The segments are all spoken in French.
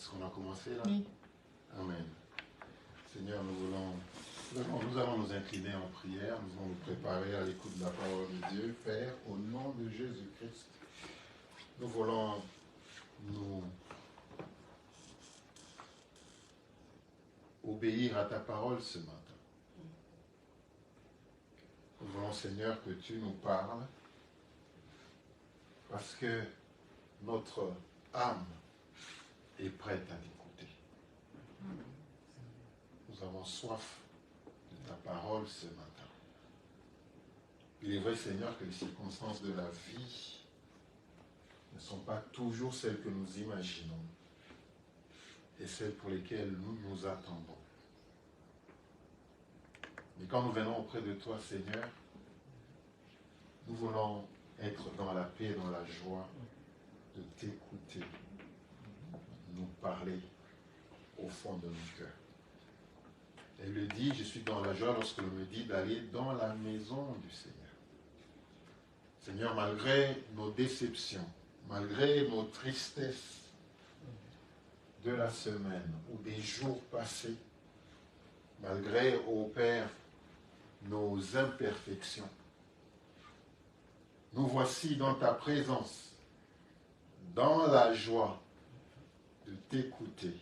Est-ce qu'on a commencé là? Oui. Amen. Seigneur, nous allons nous incliner en prière, nous allons nous préparer à l'écoute de la parole de Dieu. Père, au nom de Jésus-Christ, nous voulons nous obéir à ta parole ce matin. Nous voulons, Seigneur, que tu nous parles, parce que notre âme est prête à l'écouter. Nous avons soif de ta parole ce matin. Il est vrai, Seigneur, que les circonstances de la vie ne sont pas toujours celles que nous imaginons et celles pour lesquelles nous nous attendons. Mais quand nous venons auprès de toi, Seigneur, nous voulons être dans la paix, dans la joie de t'écouter, nous parler au fond de nos cœurs. Elle le dit, je suis dans la joie lorsque l'on me dit d'aller dans la maison du Seigneur. Seigneur, malgré nos déceptions, malgré nos tristesses de la semaine ou des jours passés, malgré, ô Père, nos imperfections, nous voici dans ta présence, dans la joie de t'écouter.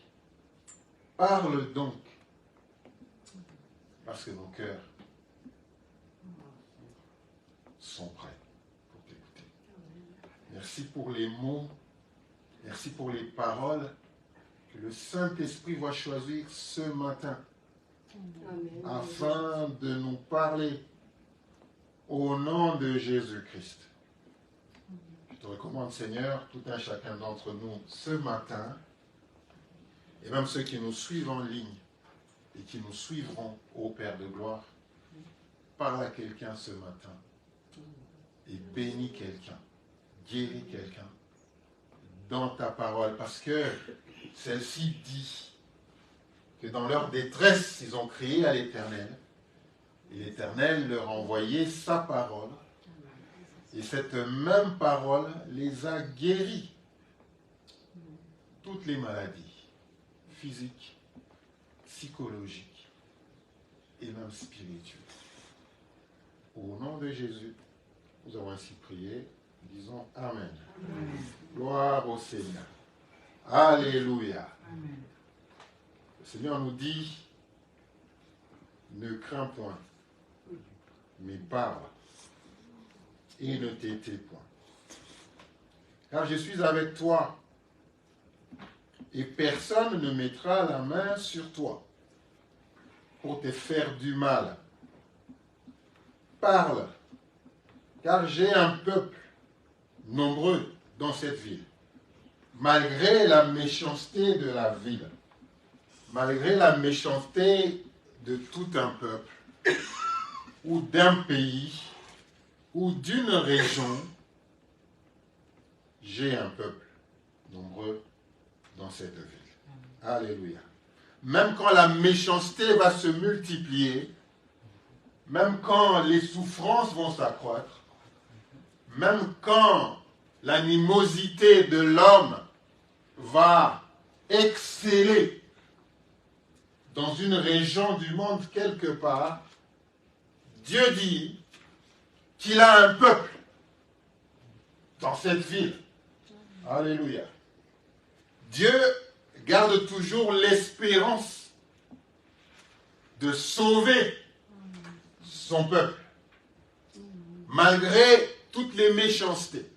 Parle donc, parce que nos cœurs sont prêts pour t'écouter. Merci pour les mots, merci pour les paroles que le Saint-Esprit va choisir ce matin. Amen. Afin de nous parler au nom de Jésus-Christ. Je te recommande, Seigneur, tout un chacun d'entre nous ce matin, et même ceux qui nous suivent en ligne et qui nous suivront, ô Père de gloire, parle à quelqu'un ce matin et bénis quelqu'un, guéris quelqu'un dans ta parole, parce que celle-ci dit que dans leur détresse, ils ont crié à l'Éternel, et l'Éternel leur a envoyé sa parole, et cette même parole les a guéris. Toutes les maladies, physiques, psychologiques et même spirituelles. Au nom de Jésus, nous avons ainsi prié, disons Amen. Amen. Gloire au Seigneur. Alléluia. Amen. Le Seigneur nous dit, ne crains point, mais parle, et ne t'étais point. Car je suis avec toi, et personne ne mettra la main sur toi pour te faire du mal. Parle, car j'ai un peuple nombreux dans cette ville. Malgré la méchanceté de la ville, malgré la méchanceté de tout un peuple, ou d'un pays, ou d'une région, j'ai un peuple nombreux dans cette ville. Alléluia. Même quand la méchanceté va se multiplier, même quand les souffrances vont s'accroître, même quand l'animosité de l'homme va exceller dans une région du monde quelque part, Dieu dit qu'il a un peuple dans cette ville. Alléluia. Dieu garde toujours l'espérance de sauver son peuple, malgré toutes les méchancetés,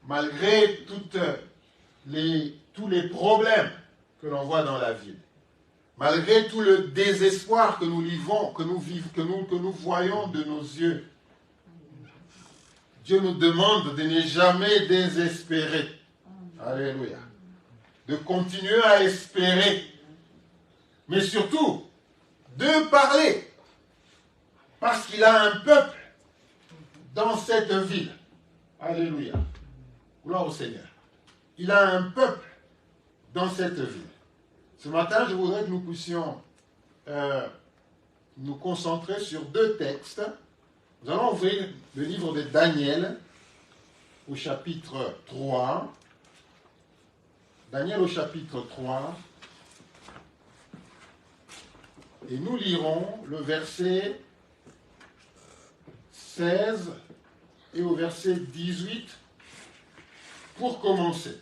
malgré tous les problèmes que l'on voit dans la ville, malgré tout le désespoir que nous vivons, que nous voyons de nos yeux. Dieu nous demande de ne jamais désespérer. Alléluia. De continuer à espérer, mais surtout de parler, parce qu'il a un peuple dans cette ville. Alléluia. Gloire au Seigneur. Il a un peuple dans cette ville. Ce matin, je voudrais que nous puissions nous concentrer sur deux textes. Nous allons ouvrir le livre de Daniel au chapitre 3. Daniel au chapitre 3, et nous lirons le verset 16 et au verset 18 pour commencer.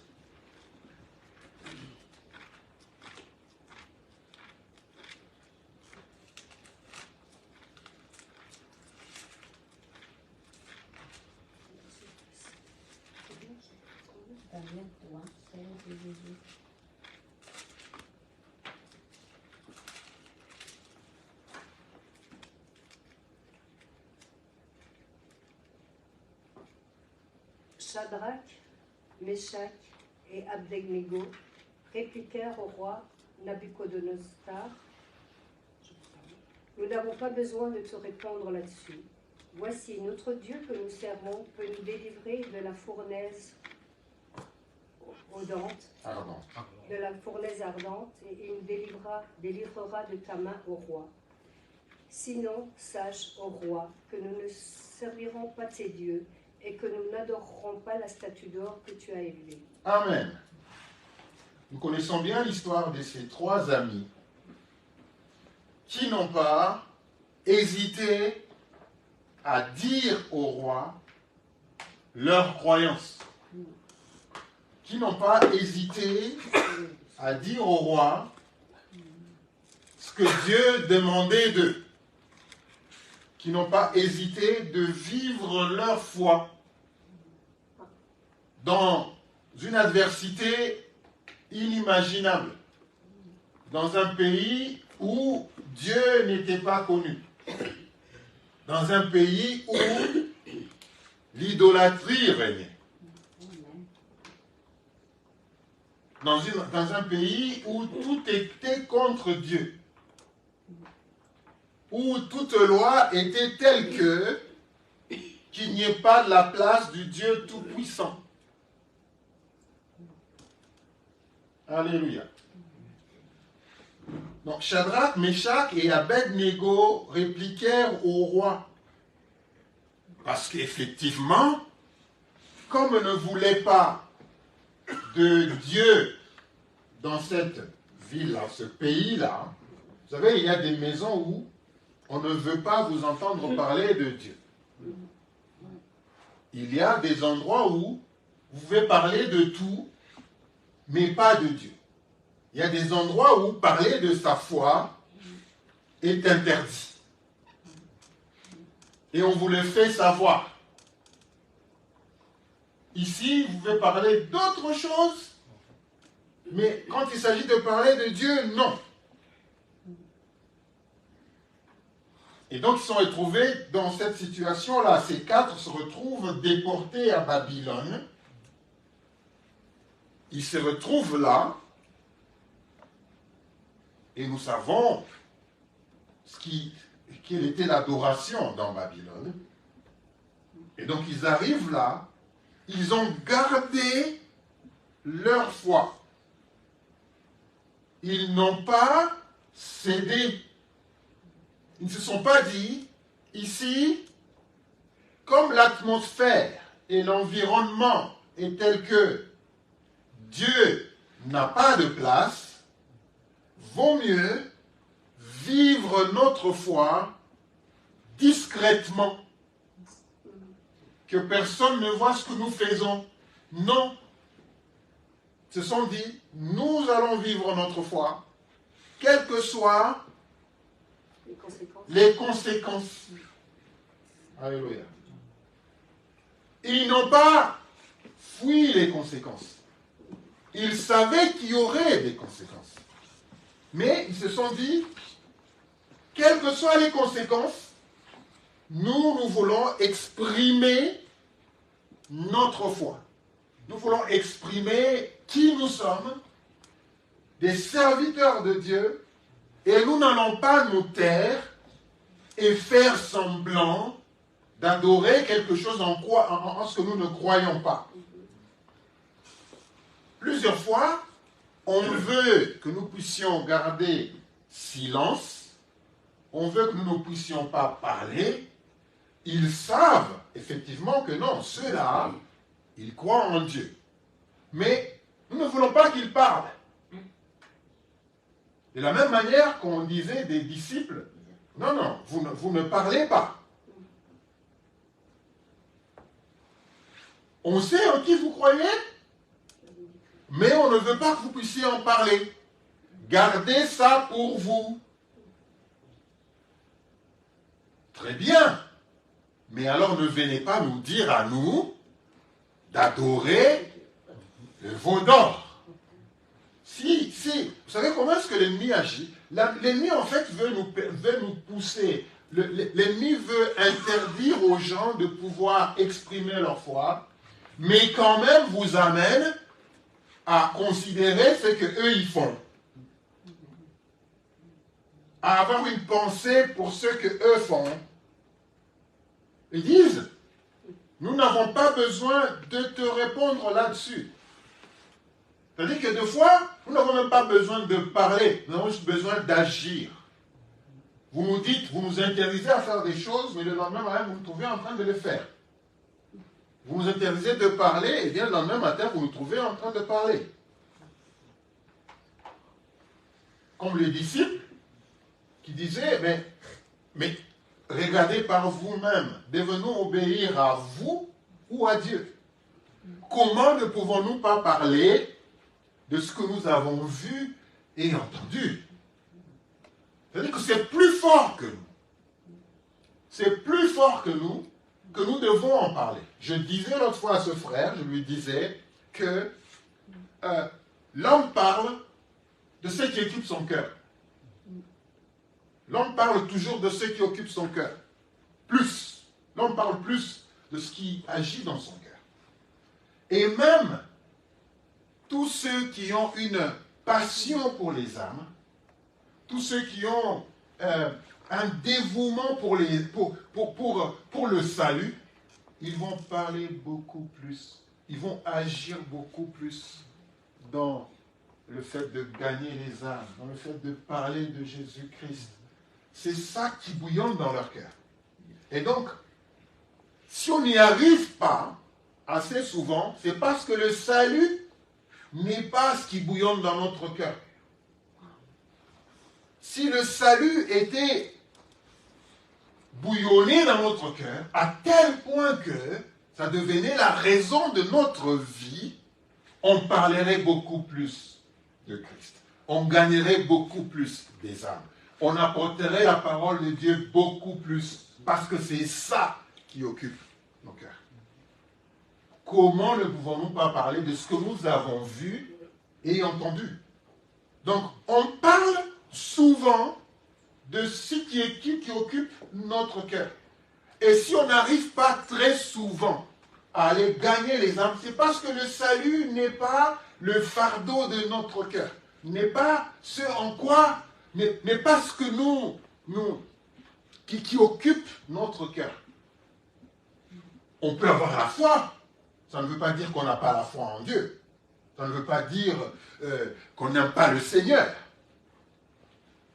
Daniel 3, 16 et 18. Shadrach, Meshach et Abednego répliquèrent au roi Nabuchodonosor. Nous n'avons pas besoin de te répondre là-dessus. Voici, notre Dieu que nous servons peut nous délivrer de la fournaise ardente, et il nous délivrera de ta main au roi. Sinon, sache, ô roi, que nous ne servirons pas tes dieux et que nous n'adorerons pas la statue d'or que tu as élevée. Amen. Nous connaissons bien l'histoire de ces trois amis qui n'ont pas hésité à dire au roi leur croyance. Qui n'ont pas hésité à dire au roi ce que Dieu demandait d'eux. Qui n'ont pas hésité de vivre leur foi dans une adversité inimaginable, dans un pays où Dieu n'était pas connu, dans un pays où l'idolâtrie régnait, dans un pays où tout était contre Dieu, où toute loi était telle qu'il n'y ait pas de la place du Dieu Tout-Puissant. Alléluia. Donc, Shadrach, Meshach et Abednego répliquèrent au roi. Parce qu'effectivement, comme ne voulait pas de Dieu dans cette ville-là, ce pays-là, vous savez, il y a des maisons où on ne veut pas vous entendre parler de Dieu. Il y a des endroits où vous pouvez parler de tout, mais pas de Dieu. Il y a des endroits où parler de sa foi est interdit. Et on vous le fait savoir. Ici, vous pouvez parler d'autres choses, mais quand il s'agit de parler de Dieu, non. Et donc, ils sont retrouvés dans cette situation-là. Ces quatre se retrouvent déportés à Babylone. Ils se retrouvent là. Et nous savons quelle était l'adoration dans Babylone. Et donc, ils arrivent là. Ils ont gardé leur foi. Ils n'ont pas cédé. Ils ne se sont pas dit, ici, comme l'atmosphère et l'environnement est tel que Dieu n'a pas de place, vaut mieux vivre notre foi discrètement, que personne ne voit ce que nous faisons. Non. Ils se sont dit, nous allons vivre notre foi, quelles que soient les conséquences. Alléluia. Ils n'ont pas fui les conséquences. Ils savaient qu'il y aurait des conséquences. Mais ils se sont dit, quelles que soient les conséquences, nous voulons exprimer notre foi. Nous voulons exprimer qui nous sommes, des serviteurs de Dieu, et nous n'allons pas nous taire et faire semblant d'adorer quelque chose en ce que nous ne croyons pas. Plusieurs fois, on veut que nous puissions garder silence, on veut que nous ne puissions pas parler. Ils savent effectivement que non, ceux-là, ils croient en Dieu. Mais Nous ne voulons pas qu'il parle. De la même manière qu'on disait des disciples, non, non, vous ne parlez pas. On sait en qui vous croyez, mais on ne veut pas que vous puissiez en parler. Gardez ça pour vous. Très bien. Mais alors ne venez pas nous dire à nous d'adorer le veau d'or. Si, vous savez comment est-ce que l'ennemi agit? L'ennemi en fait veut nous pousser. L'ennemi veut interdire aux gens de pouvoir exprimer leur foi, mais quand même vous amène à considérer ce qu'eux ils font. À avoir une pensée pour ce qu'eux font. Ils disent, nous n'avons pas besoin de te répondre là-dessus. C'est-à-dire que des fois, nous n'avons même pas besoin de parler, nous avons juste besoin d'agir. Vous nous dites, vous nous interdisez à faire des choses, mais le lendemain matin, vous nous trouvez en train de les faire. Vous nous interdisez de parler, et bien le lendemain matin, vous nous trouvez en train de parler. Comme les disciples qui disaient, mais regardez par vous-même, devons-nous obéir à vous ou à Dieu? Comment ne pouvons-nous pas parler de ce que nous avons vu et entendu? C'est-à-dire que c'est plus fort que nous. C'est plus fort que nous devons en parler. Je disais l'autre fois à ce frère, je lui disais que l'homme parle de ce qui occupe son cœur. L'homme parle toujours de ce qui occupe son cœur. Plus. L'homme parle plus de ce qui agit dans son cœur. Et même tous ceux qui ont une passion pour les âmes, tous ceux qui ont un dévouement pour le salut, ils vont parler beaucoup plus. Ils vont agir beaucoup plus dans le fait de gagner les âmes, dans le fait de parler de Jésus-Christ. C'est ça qui bouillonne dans leur cœur. Et donc, si on n'y arrive pas assez souvent, c'est parce que le salut n'est pas ce qui bouillonne dans notre cœur. Si le salut était bouillonné dans notre cœur, à tel point que ça devenait la raison de notre vie, on parlerait beaucoup plus de Christ. On gagnerait beaucoup plus des âmes. On apporterait la parole de Dieu beaucoup plus, parce que c'est ça qui occupe nos cœurs. Comment ne pouvons-nous pas parler de ce que nous avons vu et entendu? Donc, on parle souvent de ce qui occupe notre cœur. Et si on n'arrive pas très souvent à aller gagner les âmes, c'est parce que le salut n'est pas le fardeau de notre cœur, n'est pas ce en quoi, n'est pas ce que qui occupe notre cœur. On peut avoir la foi, ça ne veut pas dire qu'on n'a pas la foi en Dieu, ça ne veut pas dire qu'on n'aime pas le Seigneur,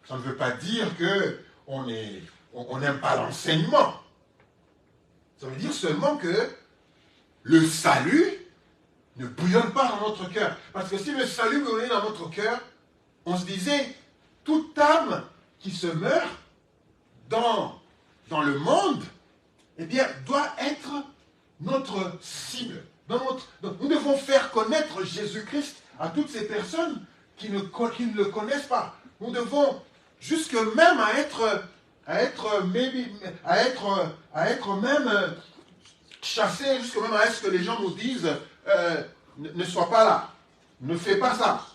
ça ne veut pas dire qu'on n'aime pas l'enseignement. Ça veut dire seulement que le salut ne bouillonne pas dans notre cœur. Parce que si le salut bouillonnait dans notre cœur, on se disait, toute âme qui se meurt dans le monde, eh bien, doit être notre cible. Donc, nous devons faire connaître Jésus-Christ à toutes ces personnes qui ne le connaissent pas. Nous devons jusque même à être même chassés, jusque même à ce que les gens nous disent ne sois pas là, ne fais pas ça.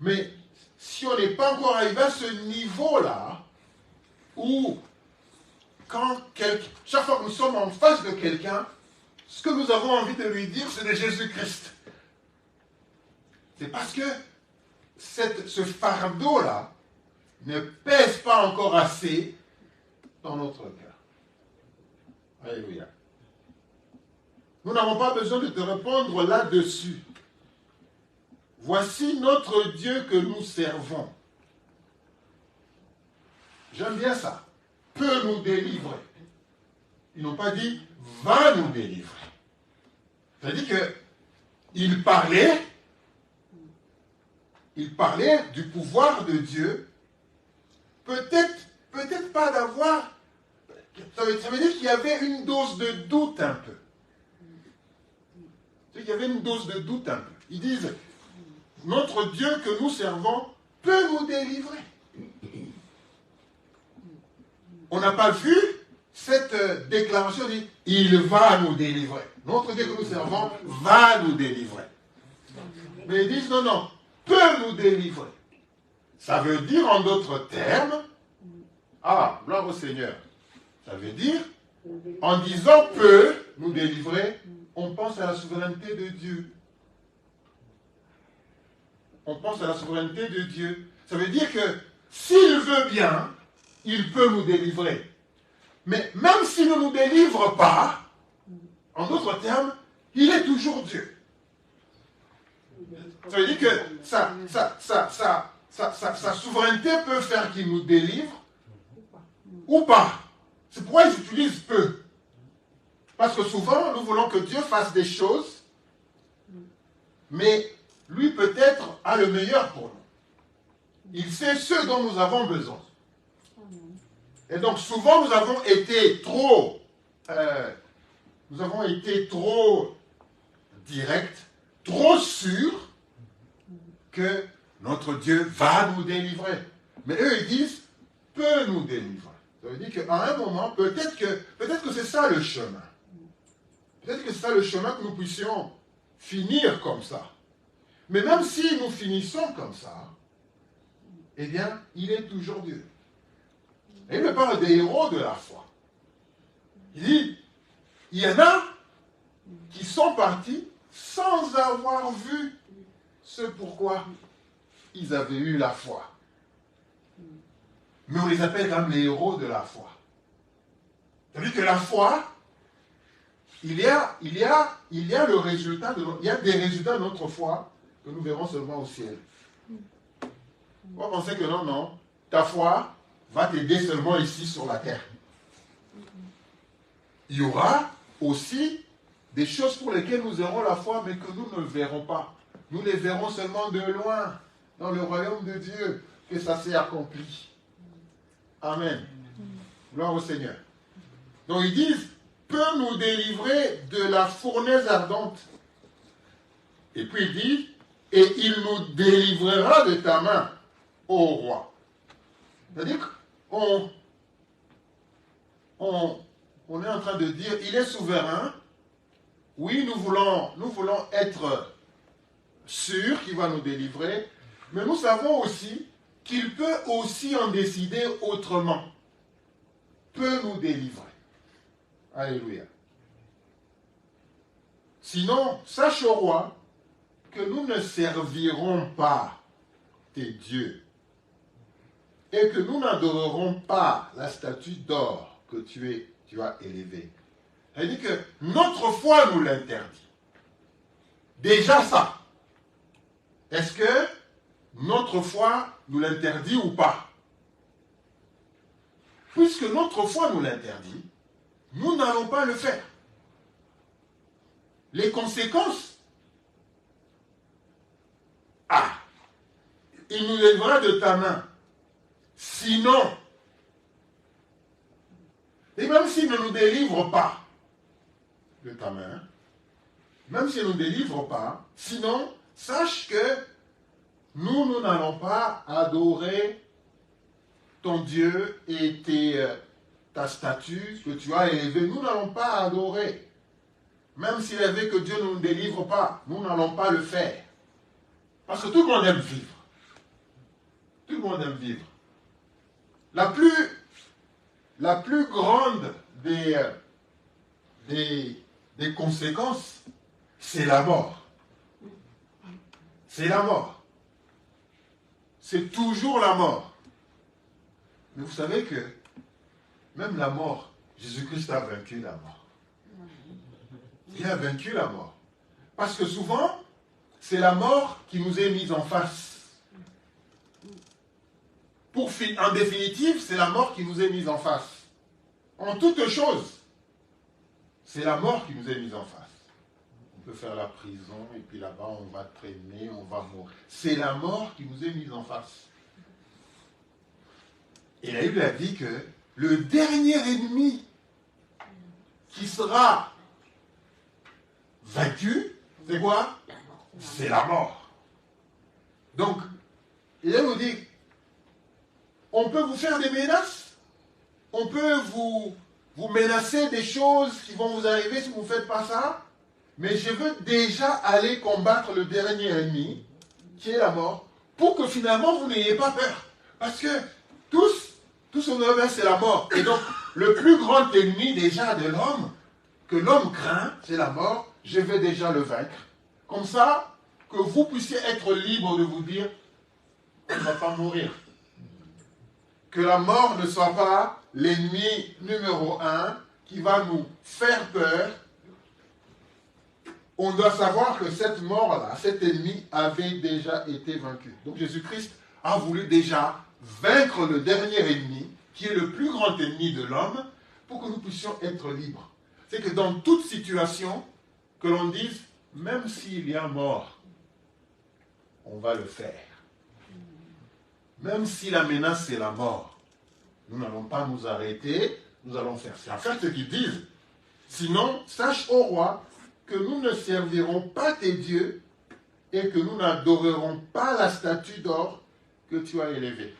Mais si on n'est pas encore arrivé à ce niveau-là, où chaque fois que nous sommes en face de quelqu'un, ce que nous avons envie de lui dire, c'est de Jésus-Christ. C'est parce que ce fardeau-là ne pèse pas encore assez dans notre cœur. Alléluia. Nous n'avons pas besoin de te répondre là-dessus. Voici notre Dieu que nous servons. J'aime bien ça. Peut nous délivrer. Ils n'ont pas dit va nous délivrer. C'est-à-dire qu'il parlait il parlait du pouvoir de Dieu. Peut-être pas d'avoir... Ça veut dire qu'il y avait une dose de doute un peu. Il y avait une dose de doute un peu. Ils disent, notre Dieu que nous servons peut nous délivrer. On n'a pas vu cette déclaration, dit, il va nous délivrer. Notre Dieu que nous servons va nous délivrer. Mais ils disent, non, non, peut nous délivrer. Ça veut dire, en d'autres termes, ah, gloire au Seigneur. Ça veut dire, en disant peut nous délivrer, on pense à la souveraineté de Dieu. On pense à la souveraineté de Dieu. Ça veut dire que s'il veut bien, il peut nous délivrer. Mais même s'il ne nous délivre pas, en d'autres termes, il est toujours Dieu. Ça veut dire que sa souveraineté peut faire qu'il nous délivre ou pas. C'est pourquoi ils utilisent peu. Parce que souvent, nous voulons que Dieu fasse des choses, mais lui peut-être a le meilleur pour nous. Il sait ce dont nous avons besoin. Et donc souvent, nous avons été trop directs, trop sûrs que notre Dieu va nous délivrer. Mais eux, ils disent, peut nous délivrer. Ça veut dire qu'à un moment, peut-être que c'est ça le chemin. Peut-être que c'est ça le chemin que nous puissions finir comme ça. Mais même si nous finissons comme ça, eh bien, il est toujours Dieu. Et il me parle des héros de la foi. Il dit, il y en a qui sont partis sans avoir vu ce pourquoi ils avaient eu la foi. Mais on les appelle quand même les héros de la foi. C'est-à-dire que la foi, il y a le résultat il y a des résultats de notre foi que nous verrons seulement au ciel. On va penser que non, ta foi va t'aider seulement ici sur la terre. Il y aura aussi des choses pour lesquelles nous aurons la foi, mais que nous ne verrons pas. Nous les verrons seulement de loin, dans le royaume de Dieu, que ça s'est accompli. Amen. Gloire au Seigneur. Donc ils disent, peut nous délivrer de la fournaise ardente. Et puis il dit, et il nous délivrera de ta main, ô roi. C'est-à-dire qu'on est en train de dire, il est souverain. Oui, nous voulons être sûrs qu'il va nous délivrer, mais nous savons aussi qu'il peut aussi en décider autrement. Peut nous délivrer. Alléluia. Sinon, sache au roi que nous ne servirons pas tes dieux et que nous n'adorerons pas la statue d'or que tu as élevée. C'est-à-dire que notre foi nous l'interdit. Déjà ça. Est-ce que notre foi nous l'interdit ou pas? Puisque notre foi nous l'interdit, nous n'allons pas le faire. Les conséquences, il nous lèvera de ta main. Sinon, et même s'il ne nous délivre pas de ta main, même s'il ne nous délivre pas, sinon, sache que nous n'allons pas adorer ton Dieu et ta statue que tu as élevée. Nous n'allons pas adorer. Même s'il avait que Dieu ne nous délivre pas, nous n'allons pas le faire. Parce que tout le monde aime vivre. Tout le monde aime vivre. La plus grande des conséquences, c'est la mort. C'est la mort. C'est toujours la mort. Mais vous savez que même la mort, Jésus-Christ a vaincu la mort. Il a vaincu la mort. Parce que souvent, c'est la mort qui nous est mise en face. En définitive, c'est la mort qui nous est mise en face. En toute chose, c'est la mort qui nous est mise en face. peut faire la prison, et puis là-bas, on va traîner, on va mourir. C'est la mort qui nous est mise en face. Et la Bible a dit que le dernier ennemi qui sera vaincu, c'est quoi? C'est la mort. Donc, il nous dit, on peut vous faire des menaces, on peut vous menacer des choses qui vont vous arriver si vous ne faites pas ça, mais je veux déjà aller combattre le dernier ennemi, qui est la mort, pour que finalement vous n'ayez pas peur. Parce que tous on a, c'est la mort. Et donc, le plus grand ennemi déjà de l'homme, que l'homme craint, c'est la mort. Je vais déjà le vaincre. Comme ça, que vous puissiez être libre de vous dire, on ne va pas mourir. Que la mort ne soit pas l'ennemi numéro 1 qui va nous faire peur. On doit savoir que cette mort-là, cet ennemi avait déjà été vaincu. Donc Jésus-Christ a voulu déjà vaincre le dernier ennemi, qui est le plus grand ennemi de l'homme, pour que nous puissions être libres. C'est que dans toute situation, que l'on dise, même s'il y a mort, on va le faire. Même si la menace c'est la mort, nous n'allons pas nous arrêter, nous allons faire. C'est en fait ce qu'ils disent. Sinon, sache, ô roi, que nous ne servirons pas tes dieux et que nous n'adorerons pas la statue d'or que tu as élevée.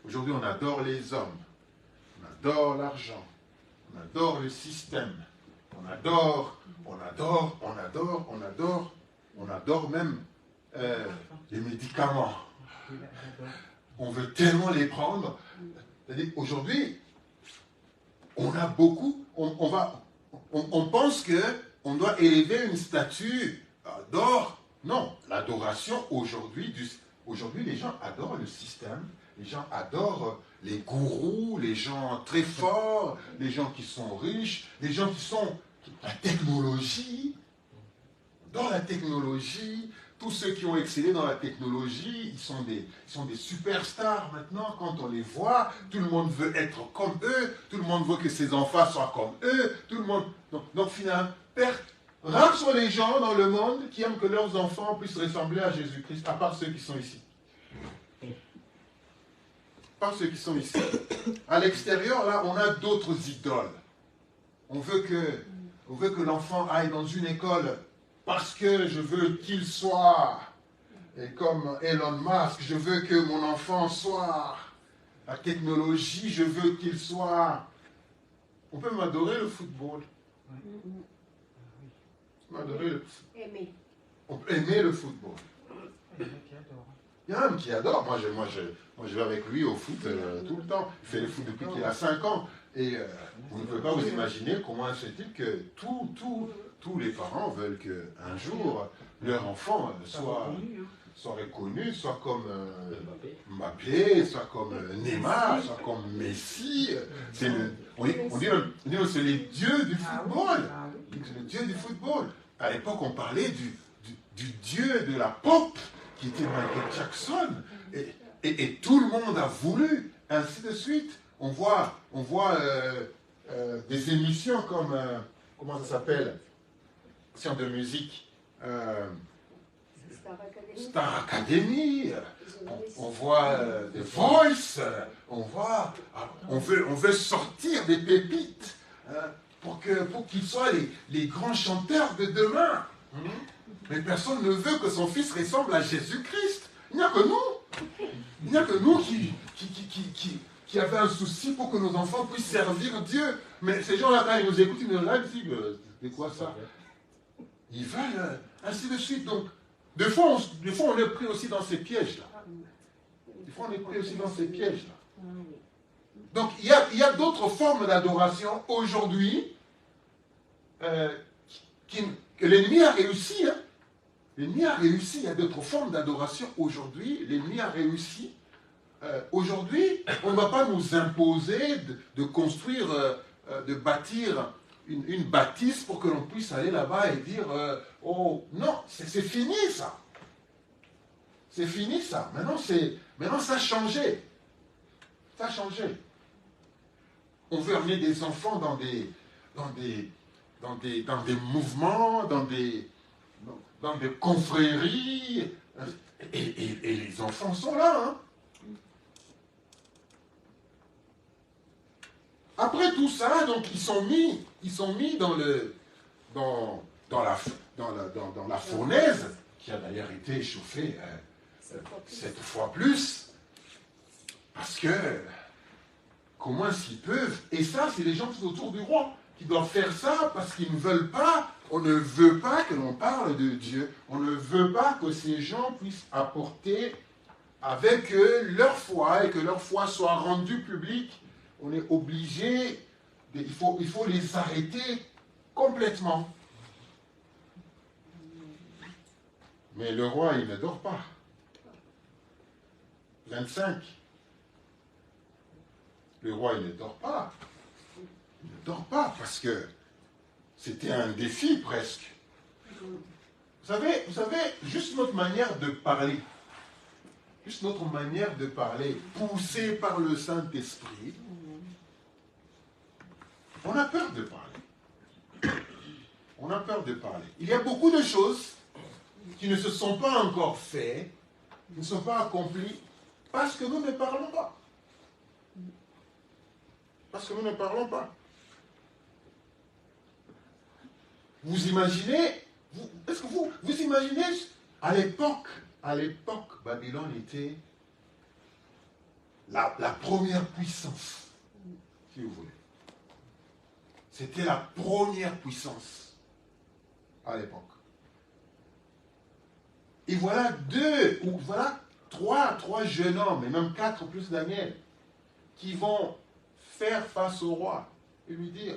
Aujourd'hui, on adore les hommes, on adore l'argent, on adore le système, on adore même les médicaments. On veut tellement les prendre. C'est-à-dire, aujourd'hui, on a beaucoup, on pense qu'on doit élever une statue d'or. Non, l'adoration aujourd'hui, les gens adorent le système, les gens adorent les gourous, les gens très forts, les gens qui sont riches, les gens qui sont la technologie. Dans la technologie, tous ceux qui ont excellé dans la technologie, ils sont des superstars maintenant. Quand on les voit, tout le monde veut être comme eux, tout le monde veut que ses enfants soient comme eux, tout le monde... Donc finalement, rares sont les gens dans le monde qui aiment que leurs enfants puissent ressembler à Jésus-Christ, à part ceux qui sont ici. À part ceux qui sont ici. À l'extérieur, là, on a d'autres idoles. On veut que l'enfant aille dans une école parce que je veux qu'il soit, et comme Elon Musk, je veux que mon enfant soit la technologie, je veux qu'il soit... On peut m'adorer le football. M'adorer le football. Aimer. On peut aimer le football. Il y en a un qui adore. Moi, je vais avec lui au foot tout le temps. Il fait le foot depuis qu'il a 5 ans. Et vous ne pouvez pas vous imaginer comment se fait-il que tous les parents veulent qu'un jour, leur enfant soit reconnu, soit comme Mbappé, soit comme Neymar, soit comme Messi. On dit que c'est les dieux du football. C'est le dieu du football. À l'époque, on parlait du dieu de la pop, qui était Michael Jackson. Et tout le monde a voulu, ainsi de suite. On voit des émissions comme, comment ça s'appelle, émission de musique, Star Academy, on voit The Voice, on veut sortir des pépites pour qu'ils soient les grands chanteurs de demain. Mais personne ne veut que son fils ressemble à Jésus-Christ. Il n'y a que nous. Il n'y a que nous qui avaient un souci pour que nos enfants puissent servir Dieu. Mais ces gens-là, quand ils nous écoutent, ils nous disent, c'est quoi ça? Ils veulent, ainsi de suite. Donc, des fois, on est pris aussi dans ces pièges-là. Des fois, on est pris aussi dans ces pièges-là. Donc, il y a d'autres formes d'adoration aujourd'hui que l'ennemi a réussi. Hein. L'ennemi a réussi. Il y a d'autres formes d'adoration aujourd'hui. L'ennemi a réussi. Aujourd'hui, on ne va pas nous imposer de construire, de bâtir une bâtisse pour que l'on puisse aller là-bas et dire oh non, c'est fini ça. C'est fini ça. Maintenant ça a changé. Ça a changé. On veut amener des enfants dans des mouvements, dans des confréries, et les enfants sont là. Hein. Après tout ça, donc ils sont mis dans la fournaise, qui a d'ailleurs été chauffée 7 fois plus, parce que comment est-ce qu'ils peuvent? Et ça, c'est les gens qui sont autour du roi qui doivent faire ça parce qu'ils ne veulent pas. On ne veut pas que l'on parle de Dieu. On ne veut pas que ces gens puissent apporter avec eux leur foi et que leur foi soit rendue publique. On est obligé, il faut les arrêter complètement. Mais le roi, il ne dort pas. 25. Le roi, il ne dort pas. Il ne dort pas parce que c'était un défi presque. Vous savez, juste notre manière de parler, poussée par le Saint-Esprit, on a peur de parler. On a peur de parler. Il y a beaucoup de choses qui ne se sont pas encore faites, qui ne sont pas accomplies, parce que nous ne parlons pas. Parce que nous ne parlons pas. Vous imaginez, est-ce que vous imaginez, à l'époque, Babylone était la première puissance, si vous voulez. C'était la première puissance à l'époque. Et voilà trois jeunes hommes, et même 4 plus Daniel, qui vont faire face au roi et lui dire,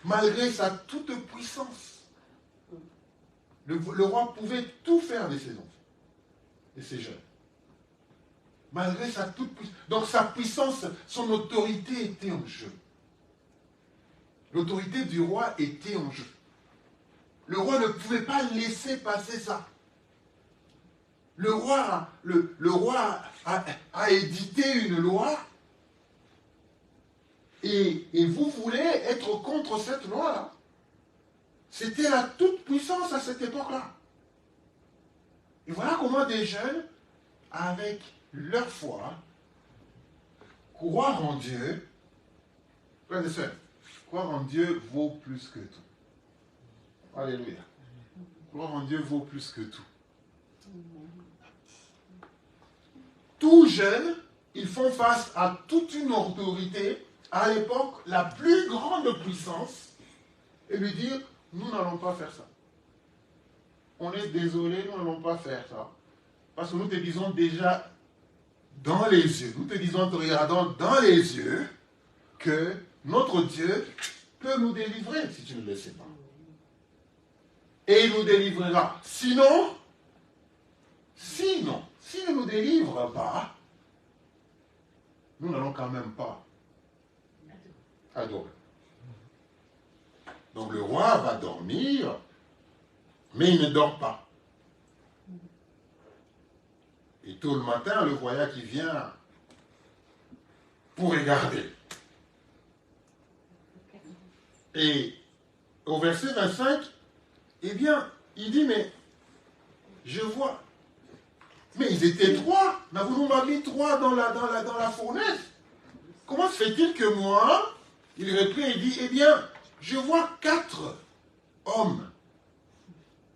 malgré sa toute puissance, le roi pouvait tout faire de ses enfants, de ses jeunes. Malgré sa toute puissance. Donc sa puissance, son autorité était en jeu. L'autorité du roi était en jeu. Le roi ne pouvait pas laisser passer ça. Le roi a édité une loi et vous voulez être contre cette loi-là. C'était la toute-puissance à cette époque-là. Et voilà comment des jeunes, avec leur foi, croire en Dieu, frères et sœurs, croire en Dieu vaut plus que tout. Alléluia. Croire en Dieu vaut plus que tout. Tout jeunes, ils font face à toute une autorité, à l'époque, la plus grande puissance, et lui dire, nous n'allons pas faire ça. On est désolé, nous n'allons pas faire ça. Parce que nous te disons déjà dans les yeux, nous te disons en te regardant dans les yeux, que notre Dieu peut nous délivrer si tu ne le sais pas. Et il nous délivrera. Sinon, s'il ne nous délivre pas, nous n'allons quand même pas adorer. Donc le roi va dormir, mais il ne dort pas. Et tôt le matin, le voyage qui vient pour regarder. Et au verset 25, eh bien, il dit, mais je vois. Mais ils étaient 3. N'avons-nous pas mis 3 dans la fournaise? Comment se fait-il que moi, il reprend et dit, eh bien, je vois 4 hommes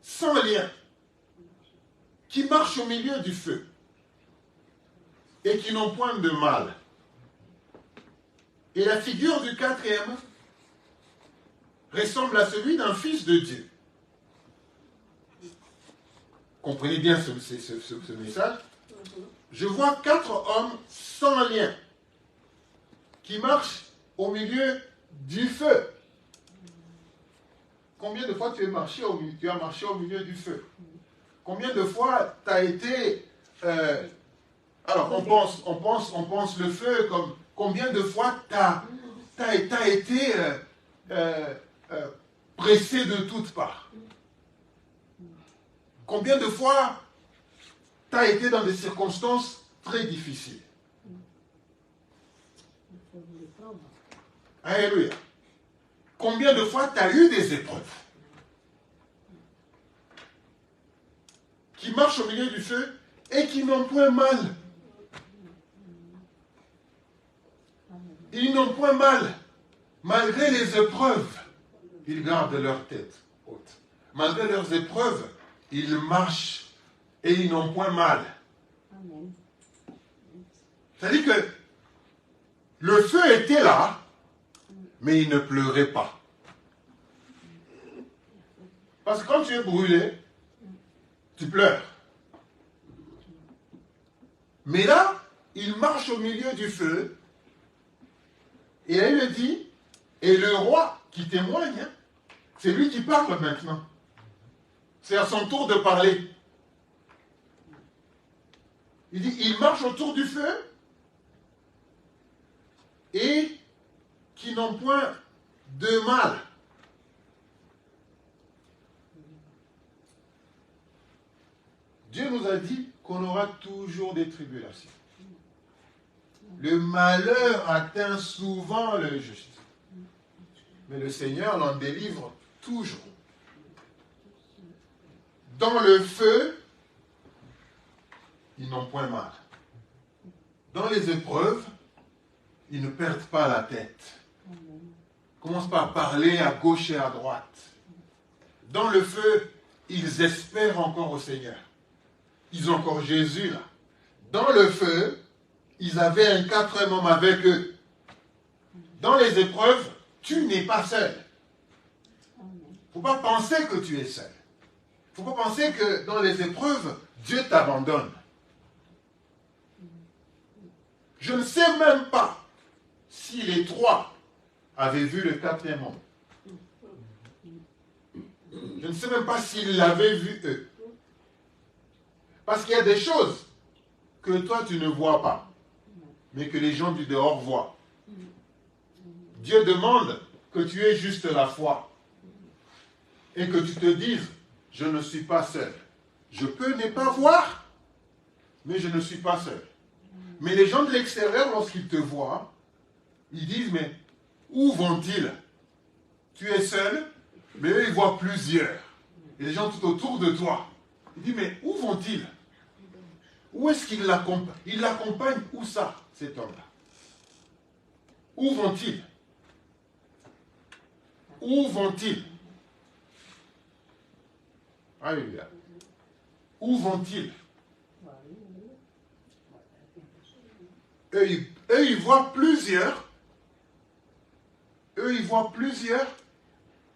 sans lien qui marchent au milieu du feu et qui n'ont point de mal. Et la figure du 4e ressemble à celui d'un fils de Dieu. Comprenez bien ce message. Je vois 4 hommes sans lien qui marchent au milieu du feu. Combien de fois tu as marché au milieu du feu? Combien de fois tu as été... alors, on pense le feu comme... Combien de fois tu as été pressé de toutes parts? Combien de fois tu as été dans des circonstances très difficiles? Alléluia. Combien de fois tu as eu des épreuves qui marchent au milieu du feu et qui n'ont point mal. Ils n'ont point mal. Malgré les épreuves, ils gardent leur tête haute. Malgré leurs épreuves, ils marchent et ils n'ont point mal. Amen. C'est-à-dire que le feu était là, mais il ne pleurait pas. Parce que quand tu es brûlé, tu pleures. Mais là, il marche au milieu du feu, et elle le dit, et le roi qui témoigne, hein, c'est lui qui parle maintenant. C'est à son tour de parler. Il dit, il marche autour du feu, et qui n'ont point de mal. Dieu nous a dit qu'on aura toujours des tribulations. Le malheur atteint souvent le juste. Mais le Seigneur l'en délivre toujours. Dans le feu, ils n'ont point mal. Dans les épreuves, ils ne perdent pas la tête. Commence par parler à gauche et à droite. Dans le feu, ils espèrent encore au Seigneur. Ils ont encore Jésus là. Dans le feu, ils avaient un quatrième homme avec eux. Dans les épreuves, tu n'es pas seul. Il ne faut pas penser que tu es seul. Il ne faut pas penser que dans les épreuves, Dieu t'abandonne. Je ne sais même pas si les trois avaient vu le quatrième homme. Je ne sais même pas s'ils l'avaient vu eux. Parce qu'il y a des choses que toi tu ne vois pas, mais que les gens du dehors voient. Dieu demande que tu aies juste la foi et que tu te dises, je ne suis pas seul. Je peux ne pas voir, mais je ne suis pas seul. Mais les gens de l'extérieur, lorsqu'ils te voient, ils disent, mais où vont-ils? Tu es seul, mais eux, ils voient plusieurs. Et les gens tout autour de toi. Ils disent, mais où vont-ils? Où est-ce qu'ils l'accompagnent? Ils l'accompagnent où ça, cet homme-là? Où vont-ils? Où vont-ils? Alléluia. Où vont-ils? Eux, ils voient plusieurs. Eux, ils voient plusieurs.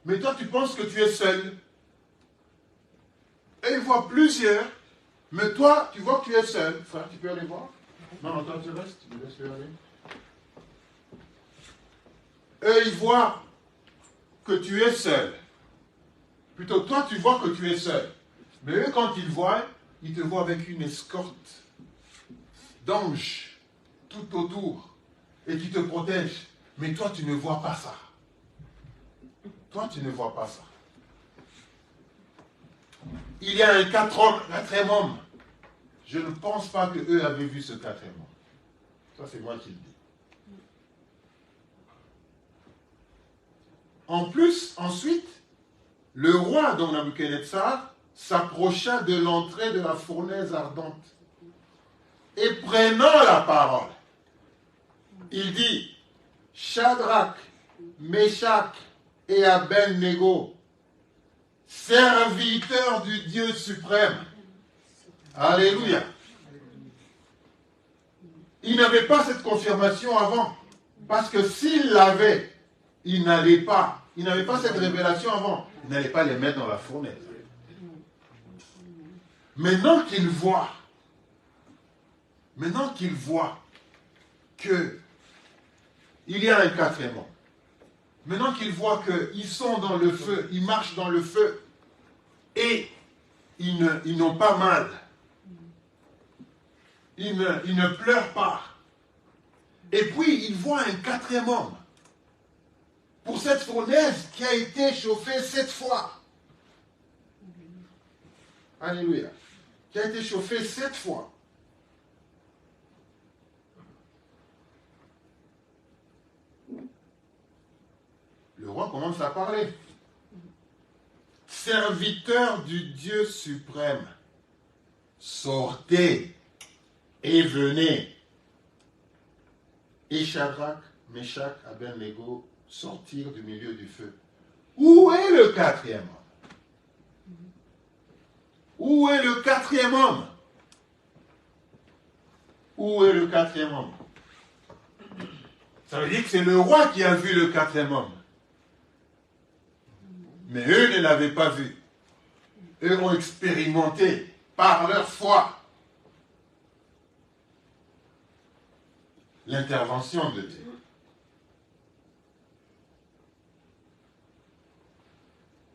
Mais toi, tu penses que tu es seul. Eux, ils voient plusieurs. Mais toi, tu vois que tu es seul. Frère, tu peux aller voir? Non, non, toi, tu restes. Tu me laisses aller. Eux, ils voient que tu es seul. Plutôt, toi, tu vois que tu es seul. Mais eux, quand ils voient, ils te voient avec une escorte d'anges tout autour et qui te protègent. Mais toi, tu ne vois pas ça. Toi, tu ne vois pas ça. Il y a un quatrième homme. Je ne pense pas qu'eux avaient vu ce quatrième homme. Ça, c'est moi qui le dis. En plus, ensuite, le roi, dont Nabuchodonosor, s'approcha de l'entrée de la fournaise ardente. Et prenant la parole, il dit, Shadrach, Meshach et Abednego, serviteurs du Dieu suprême. Alléluia. Il n'avait pas cette confirmation avant. Parce que s'il l'avait, il n'avait pas cette révélation avant. Il n'allait pas les mettre dans la fournaise. Maintenant qu'il voit que il y a un quatrième homme, maintenant qu'il voit qu'ils sont dans le feu, ils marchent dans le feu, et ils n'ont pas mal, ils ne pleurent pas, et puis il voit un quatrième homme, pour cette fournaise qui a été chauffée 7 fois. Alléluia. Qui a été chauffée 7 fois. Le roi commence à parler. Serviteur du Dieu suprême, sortez et venez. Et Shadrach, Meshach, Abednego sortirent du milieu du feu. Où est le quatrième homme? Où est le quatrième homme? Où est le quatrième homme? Ça veut dire que c'est le roi qui a vu le quatrième homme. Mais eux ne l'avaient pas vu. Eux ont expérimenté par leur foi l'intervention de Dieu.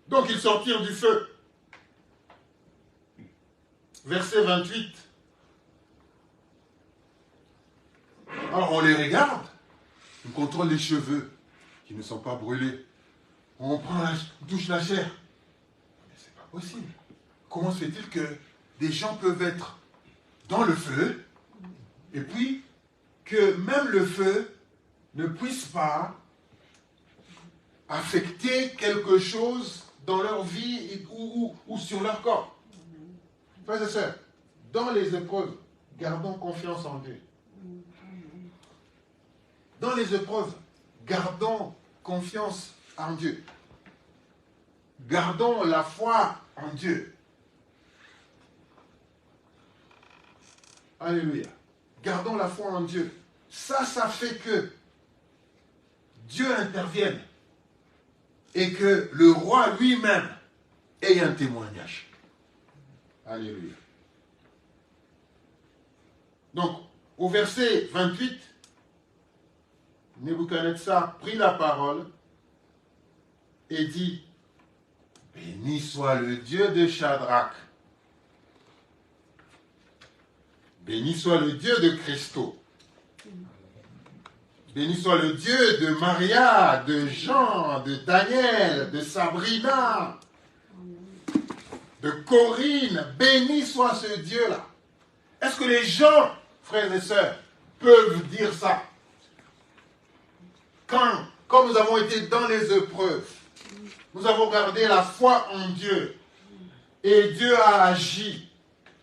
Donc ils sortirent du feu. Verset 28. Alors on les regarde, on contrôle les cheveux qui ne sont pas brûlés. On touche la chair. Mais c'est pas possible. Comment se fait-il que des gens peuvent être dans le feu et puis que même le feu ne puisse pas affecter quelque chose dans leur vie ou sur leur corps? Frères et sœurs, dans les épreuves, gardons confiance en Dieu. Dans les épreuves, gardons confiance en Dieu. Gardons la foi en Dieu. Alléluia. Gardons la foi en Dieu. Ça fait que Dieu intervienne et que le roi lui-même ait un témoignage. Alléluia. Donc, au verset 28, Nebuchadnezzar prit la parole et dit: béni soit le Dieu de Shadrach, béni soit le Dieu de Christo, béni soit le Dieu de Maria, de Jean, de Daniel, de Sabrina, de Corinne. Béni soit ce Dieu-là. Est-ce que les gens, frères et sœurs, peuvent dire ça? Quand nous avons été dans les épreuves, nous avons gardé la foi en Dieu et Dieu a agi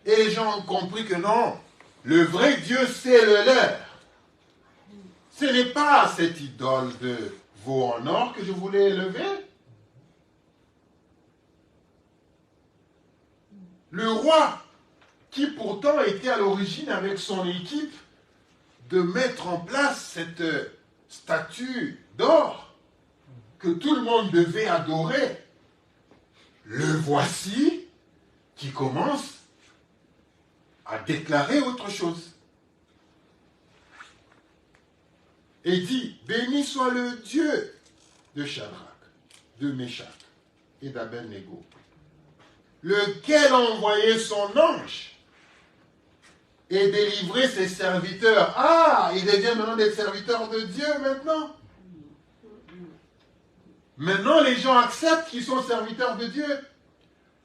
et les gens ont compris que non, le vrai Dieu c'est le leur. Ce n'est pas cette idole de veau en or que je voulais élever. Le roi, qui pourtant était à l'origine avec son équipe de mettre en place cette statue d'or que tout le monde devait adorer, le voici qui commence à déclarer autre chose. Et dit: béni soit le Dieu de Shadrach, de Meshach et d'Abednego, lequel a envoyé son ange et délivré ses serviteurs. Ah, il devient maintenant des serviteurs de Dieu maintenant. Maintenant, les gens acceptent qu'ils sont serviteurs de Dieu.